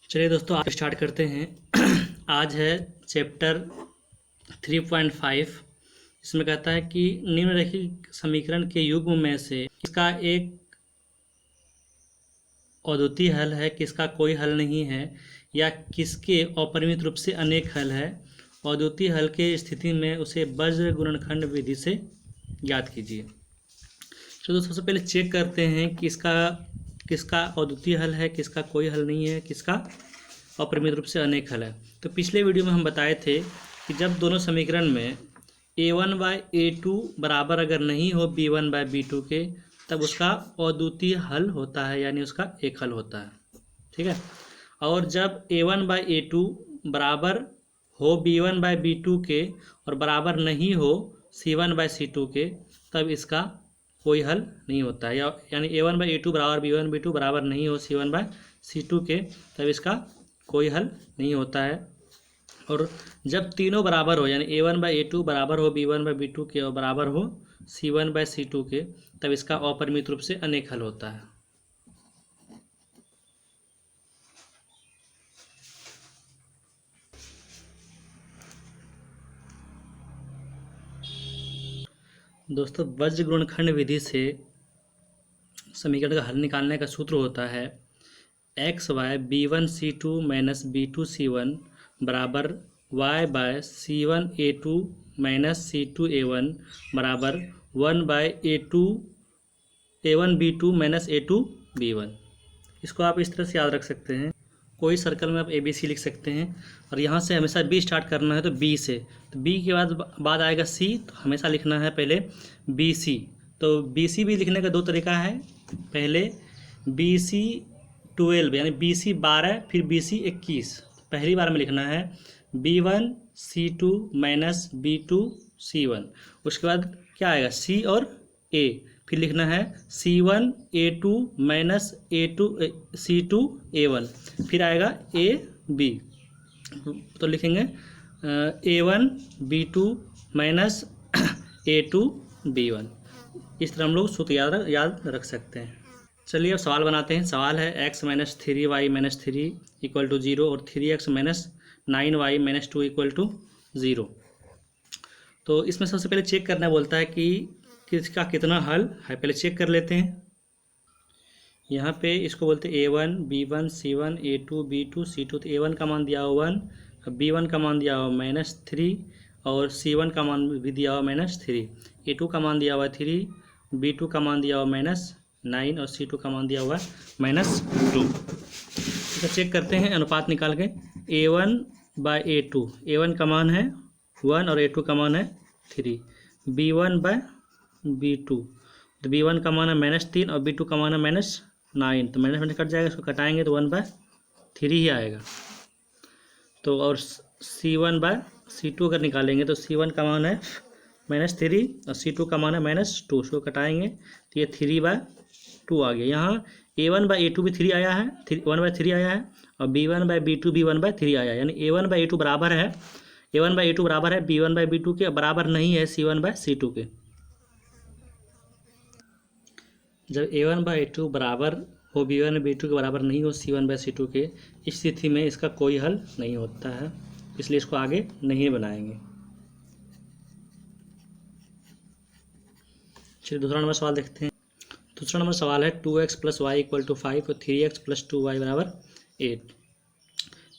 चलिए दोस्तों, आज स्टार्ट करते हैं। आज है चैप्टर 3.5। इसमें कहता है कि निम्नलिखित समीकरण के युग्म में से किसका एक अद्वितीय हल है, किसका कोई हल नहीं है, या किसके अपरिमित रूप से अनेक हल है। अद्वितीय हल के स्थिति में उसे वज्र गुणनखंड विधि से ज्ञात कीजिए। तो दोस्तों, सबसे पहले चेक करते हैं कि किसका अद्वितीय हल है, किसका कोई हल नहीं है, किसका अपरिमित रूप से अनेक हल है। तो पिछले वीडियो में हम बताए थे कि जब दोनों समीकरण में a1/a2 बराबर अगर नहीं हो b1/b2 के, तब उसका अद्वितीय हल होता है, यानी उसका एक हल होता है। ठीक है। और जब a1/a2 बराबर हो b1/b2 के और बराबर नहीं हो c1/c2 के, तब इसका कोई हल नहीं होता है। यानी a1/a2 बराबर b1/b2 बराबर नहीं हो c1/c2 के, तब इसका कोई हल नहीं होता है। और जब तीनों बराबर हो, यानी a1/a2 बराबर हो b1/b2 के और बराबर हो c1/c2 के, तब इसका अपरिमित रूप से अनेक हल होता है। दोस्तों, वज्र गुणनखंड विधि से समीकरण का हल निकालने का सूत्र होता है x/y b1c2 माइनस b2c1 बराबर y/c1a2 माइनस c2a1 बराबर 1/a1b2 माइनस a2b1। इसको आप इस तरह से याद रख सकते हैं। कोई सर्कल में आप ABC लिख सकते हैं और यहाँ से हमेशा B स्टार्ट करना है, तो B से, तो B के बाद आएगा C, तो हमेशा लिखना है पहले BC। तो BC भी लिखने का दो तरीका है। पहले BC 12 यानी BC 12 फिर BC 21। पहली बार में लिखना है B1C2 माइनस B2C1। उसके बाद क्या आएगा C और A, फिर लिखना है C1A2 माइनस C2A1, फिर आएगा AB। तो लिखेंगे A1B2 माइनस A2B1। इस तरह हम लोग सूत्र याद रख सकते हैं। चलिए अब सवाल बनाते हैं। सवाल है x minus 3y minus 3 equal to 0 और 3x minus 9y minus 2 equal to 0। तो इसमें सबसे पहले चेक करना बोलता है कि किसका कितना हल है। पहले चेक कर लेते हैं। यहाँ पे इसको बोलते हैं A1 B1 C1 A2 B2 C2। तो A1 का मान दिया हुआ 1, B1 का मान दिया हुआ -3 और C1 का मान भी दिया हुआ -3। A2 का मान दिया हुआ 3, B2 का मान दिया हुआ -9 और C2 का मान दिया हुआ -2। तो चेक करते हैं अनुपात निकाल के। A1/A2, A1 का मान है 1 और A2 का मान है 3। B1/B2, तो B1 का मान है -3 और B2 का मान है -9। तो माइनस कट जाएगा, इसको कटाएंगे तो 1/3 ही आएगा। तो और C1/C2 अगर निकालेंगे तो C1 का मान है -3 और C2 का मान है -2। उसको कटाएंगे तो ये 3/2 आ गया। यहाँ A1/A2 भी 3 आया है, 1/3 आया है, और B1/B2 भी 1/3 आया है। यानी A1/A2 बराबर है B1/B2 के, बराबर नहीं है C1/C2 के। जब A1/A2 बराबर हो B1/B2 के बराबर नहीं हो C1/C2 के, इस स्थिति में इसका कोई हल नहीं होता है, इसलिए इसको आगे नहीं बनाएंगे। चलिए दूसरा नंबर सवाल देखते हैं। दूसरा नंबर सवाल है 2x + y = 5 और 3x + 2y = 8।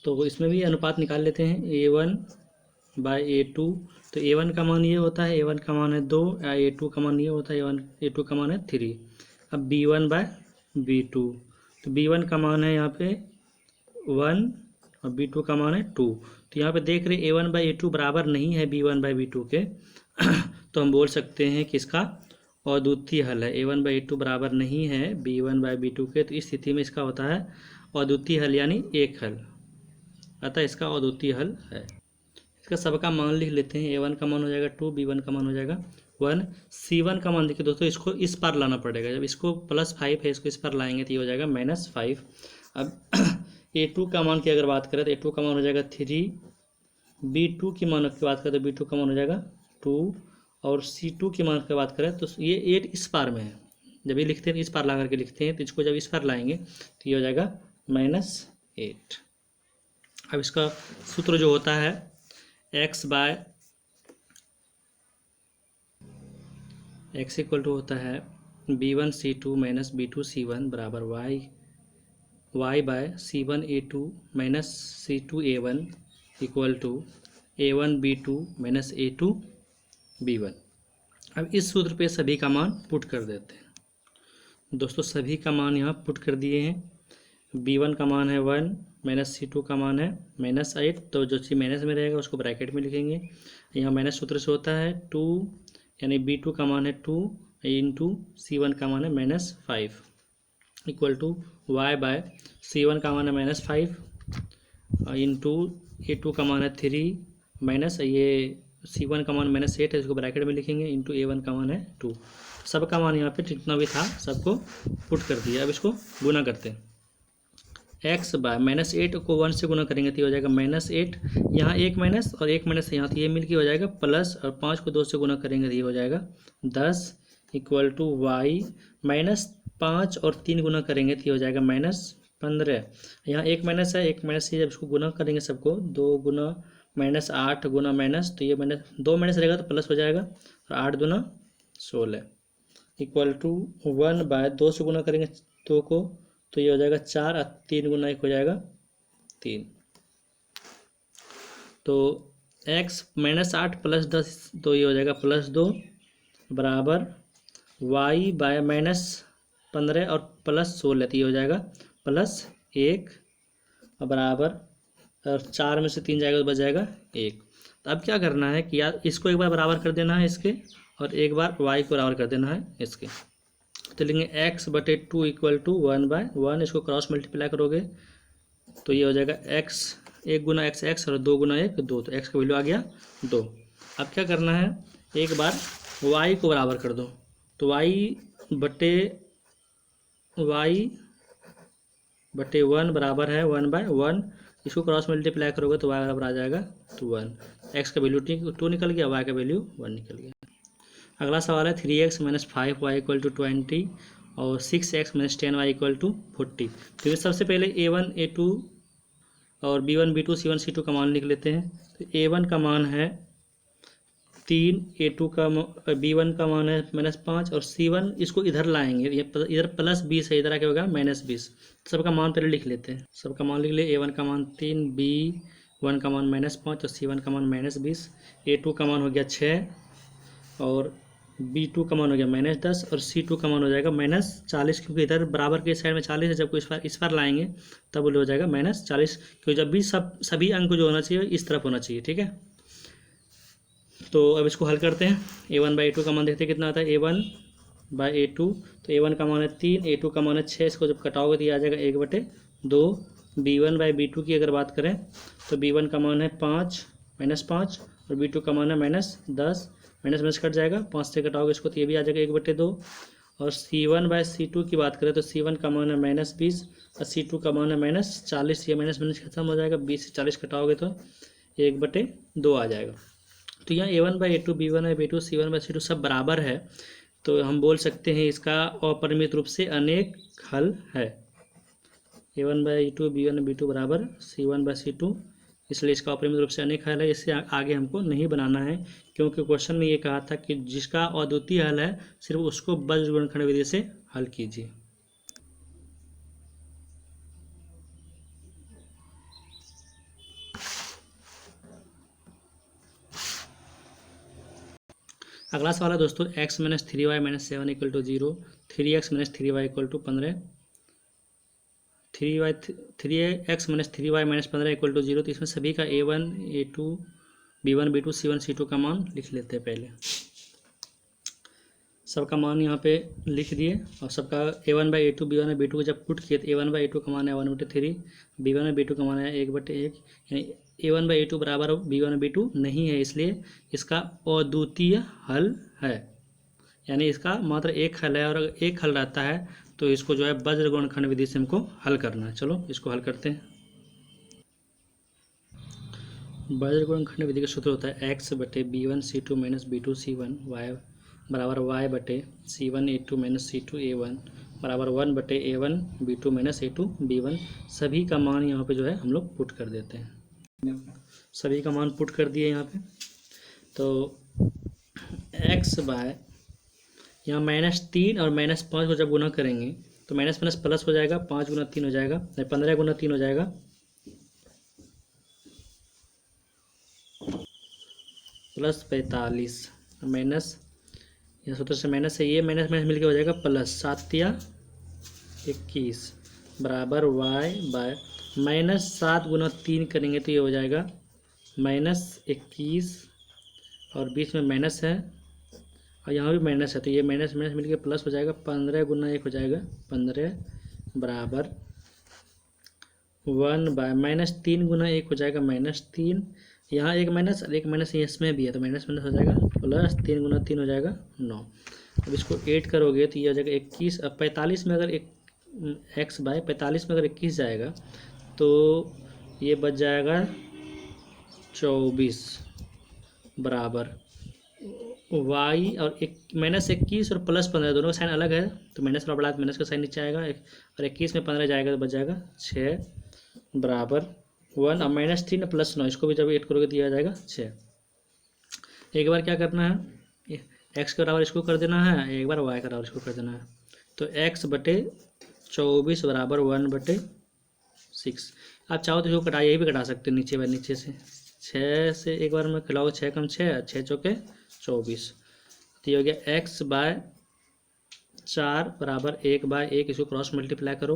तो इसमें भी अनुपात निकाल लेते हैं। A1/A2, तो A1 का मान ये होता है, A1 का मान है 2, A2 का मान ये होता है, A2 का मान है 3। अब B1/B2, तो B1 का मान है यहाँ पे 1 और B2 का मान है 2। तो यहाँ पे देख रहे A1/A2 बराबर नहीं है B1/B2 के, तो हम बोल सकते हैं कि इसका अद्वितीय हल है। A1/A2 बराबर नहीं है B1/B2 के, तो इस स्थिति में इसका होता है अद्वितीय हल, यानी एक हल। अतः इसका अद्वितीय हल है। इसका सबका मान लिख लेते हैं। A1 का मान हो जाएगा 2, B1 का मान हो जाएगा 1, C1 का मान देखिए दोस्तों, इसको इस पार लाना पड़ेगा। जब इसको +5 है, इसको इस पार लाएंगे तो ये हो जाएगा -5। अब A2 का मान की अगर बात करें तो A2 का मान हो जाएगा 3, B2 की मान की बात करें तो B2 का मान हो जाएगा 2, और C2 की मान की बात करें तो ये 8 इस पार में है। जब ये लिखते हैं इस पार ला करके लिखते हैं, तो इसको जब इस पार लाएंगे तो ये हो जाएगा -8। अब इसका सूत्र जो होता है x by x equal to होता है b1c2 माइनस b2c1 बराबर y by c1a2 minus c2a1 equal to a1b2 minus a2b1। अब इस सूत्र पे सभी का मान पुट कर देते हैं। दोस्तों सभी का मान यहाँ पुट कर दिए हैं। b1 का मान है 1 माइनस c2 का मान है -8, तो जो चीज़ माइनस में रहेगा उसको ब्रैकेट में लिखेंगे। यहाँ माइनस सूत्र से होता है 2, यानी b2 का मान है 2 इंटू c1 का मान है -5 equal to y bye c1 का मान है -5 इंटू a2 का मान है 3 माइनस ये c1 का मान -8 है, इसको ब्रैकेट में लिखेंगे, इंटू a1 का मान है 2। सबका मान यहाँ पे जितना भी था सबको पुट कर दिया। अब इसको गुना करते हैं। x बाय -8 को 1 से गुना करेंगे तो हो जाएगा -8, यहाँ एक माइनस और एक माइनस यहाँ तो ये मिलकर हो जाएगा प्लस, और 5 को 2 से गुना करेंगे तो ये हो जाएगा 10 इक्वल टू y -5 और 3 गुना करेंगे तो ये हो जाएगा -15। यहाँ एक माइनस है, एक माइनस से जब इसको गुना करेंगे सबको 2 गुना -8 गुना माइनस, तो ये दो माइनस रहेगा तो प्लस हो जाएगा, और 8 दूना 16 इक्वल टू 1 बाय 2 से गुना करेंगे 2 को तो ये हो जाएगा 4, और 3 गुना 1 हो जाएगा 3। तो x -8 प्लस 10 तो ये हो जाएगा +2 बराबर y बाय -15 और +16 तो ये हो जाएगा +1 बराबर, और 4 में से 3 जाएगा तो बच जाएगा 1। तो अब क्या करना है कि यार इसको एक बार बराबर कर देना है इसके, और एक बार y को बराबर कर देना है इसके। तो लेंगे x/2 इक्वल टू 1/1, इसको क्रॉस मल्टीप्लाई करोगे तो ये हो जाएगा x 1 गुना x और 2 गुना 1 2, तो x का वैल्यू आ गया 2। अब क्या करना है, एक बार y को बराबर कर दो, तो y/1 बराबर है 1/1, इसको क्रॉस मल्टीप्लाई करोगे तो y बराबर आ जाएगा 1। x का वैल्यू 2 निकल गया, y का वैल्यू 1 निकल गया। अगला सवाल है 3x - 5y इक्वल टू 20 और 6x - 10y इक्वल टू 40। तो सबसे पहले a1 a2 और b1 b2 c1 c2 का मान लिख लेते हैं। तो a1 का मान है 3, a2 का b1 का मान है -5 और c1 इसको इधर लाएंगे, ये इधर +20 है, इधर आके होगा -20। सबका मान पहले लिख लेते हैं। सबका मान लिख ले, a1 का मान 3, b1 का मान -5 और c1 का मान -20, a2 का मान हो गया 6 और b2 का मान हो गया -10 और c2 का मान हो जाएगा -40, क्योंकि इधर बराबर के साइड में 40 है, जब इस बार लाएंगे तब हो जाएगा -40, क्योंकि जब भी सभी अंक जो होना चाहिए इस तरफ होना चाहिए। ठीक है, तो अब इसको हल करते हैं। a1/a2 का मान देखते हैं कितना आता है, a1/a2, तो a1 का मान है 3, a2 का मान है 6, इसको जब कटाओगे तो ये आ जाएगा 1/2। b1/b2 की अगर बात करें तो b1 का मान है 5 -5 और b2 का मान है -10, माइनस कट जाएगा, 5 से कटाओगे इसको तो ये भी आ जाएगा 1/2। और c1/c2 की बात करें तो c1 का मान है -20 और c2 का मान है -40, ये माइनस खत्म हो जाएगा, 20 से 40 कटाओगे तो 1/2 आ जाएगा। तो यहाँ a1/a2 b1/b2 c1/c2 सब बराबर है, तो हम बोल सकते हैं इसका अपरिमित रूप से अनेक हल है। a1/a2 b1/b2 बराबर c1/c2, इसलिए इसका अपरिमित रूप से अनेक हल है। इससे आगे हमको नहीं बनाना है, क्योंकि क्वेश्चन में ये कहा था कि जिसका अद्वितीय हल है सिर्फ उसको बीजगणित विधि से हल कीजिए। अगला सवाल है दोस्तों, x - 3y - 7 equal to 0, 3x - 3y equal to 15, 3x - 3y - 15 equal to 0। तो इसमें सभी का a1 a2 b1 b2 c1 c2 का मान लिख लेते हैं। पहले सबका मान यहाँ पे लिख दिए, और सबका a1/a2 b1/b2 को जब पुट किए तो a1/a2 का मान है 1/3, b1/b2 का मान है 1/1, यानी a1/a2 बराबर b1/b2 नहीं है, इसलिए इसका अद्वितीय हल है, यानी इसका मात्र एक हल है। और अगर एक हल रहता है तो इसको जो है वज्रगुणनखंड विधि से हमको हल करना है। चलो इसको हल करते हैं। वज्रगुणनखंड विधि का सूत्र होता है x/b1 c2 - b2 c1 y बराबर y/c1 a2 - c2 a1 बराबर 1/a1 b2 - a2 b1। सभी का मान यहाँ पे जो है हम लोग पुट कर देते हैं। सभी का मान पुट कर दिए यहाँ पे। तो x बाय यहाँ -3 और -5 को जब गुना करेंगे तो माइनस माइनस प्लस हो जाएगा, 5 गुना 3 हो जाएगा, 15 गुना 3 हो जाएगा, प्लस 45 माइनस, यहाँ सूत्र से माइनस है, ये माइनस माइनस मिलकर हो जाएगा प्लस, 7 या 21 बराबर y बाय -7 गुना 3 करेंगे तो ये हो जाएगा -21 और बीच में माइनस है और यहाँ भी माइनस है तो ये माइनस माइनस मिलकर प्लस हो जाएगा, 15 गुना 1 हो जाएगा 15 बराबर 1 बाय -3 गुना 1 हो जाएगा -3, यहाँ एक माइनस और एक माइनस इसमें भी है तो माइनस माइनस हो जाएगा प्लस, 3 गुना 3 हो जाएगा 9। अब इसको 8 करोगे तो ये हो जाएगा 21। अब 45 में अगर x बाय 45 में अगर 21 जाएगा तो ये बच जाएगा 24 बराबर y और -21 और +15 दोनों का साइन अलग है तो माइनस वाला बढ़ा माइनस का साइन नीचे आएगा और 21 में 15 जाएगा तो बच जाएगा 6 बराबर 1 और -3 +9 इसको भी जब 8 करोगे तो दिया जाएगा 6। एक बार क्या करना है, x के बराबर इसको कर देना है, एक बार y के बराबर इसको कर देना है। तो x बटे 24 बराबर 1/6। आप चाहो तो इसको कटा, यही भी कटा सकते हो नीचे बाय नीचे से, 6 से एक बार में खिलाओगे 6 कम 6, 6 चौके 24 तो ये हो गया x बाय 4 बराबर 1/1, इसको क्रॉस मल्टीप्लाई करो,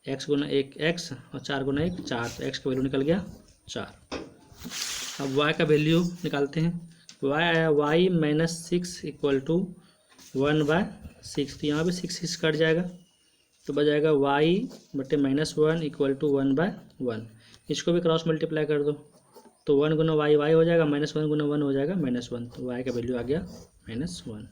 x गुना 1 x और 4 गुना 1 4, तो x का वैल्यू निकल गया 4। अब y का वैल्यू निकालते हैं, y आया y -6 = 1/6, तो यहाँ भी 6 कट जाएगा तो बच जाएगा y बटे -1 = 1/1, इसको भी क्रॉस मल्टीप्लाई कर दो तो 1 गुना y हो जाएगा, -1 गुना 1 हो जाएगा -1, तो y का वैल्यू आ गया -1।